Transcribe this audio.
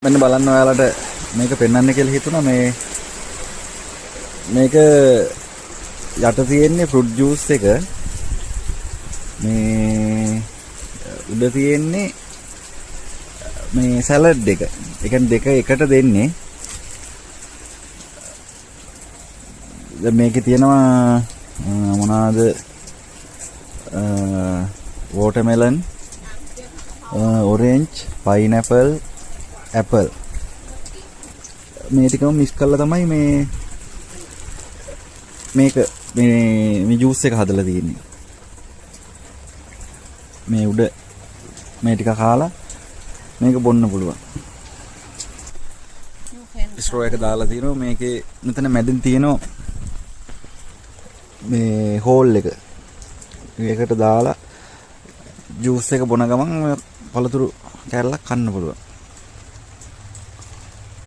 මෙන්න බලන්න ඔයාලට මේක පෙන්වන්න කියලා හිතුණා මේක යට තියෙන්නේ ෆෘට් ජූස් එක මේ උඩ තියෙන්නේ මේ සලාඩ් එක. ඒ කියන්නේ දෙක එකට දෙන්නේ. දැන් මේකේ තියෙනවා මොනවාද watermelon orange pineapple apple මේ ටිකම මික්ස් කරලා තමයි මේක මේ ජූස් එක හදලා තියෙන්නේ. මේ උඩ මේ ටික කාලා මේක බොන්න පුළුවන්. ස්ට්‍රෝ එක දාලා තිනවා මේකේ මෙතන මැදින් තියෙනවා මේ හෝල් එක. ඒකට දාලා ජූස් එක බොන ගමන් පළතුරු කෑල්ලක් කන්න පුළුවන්.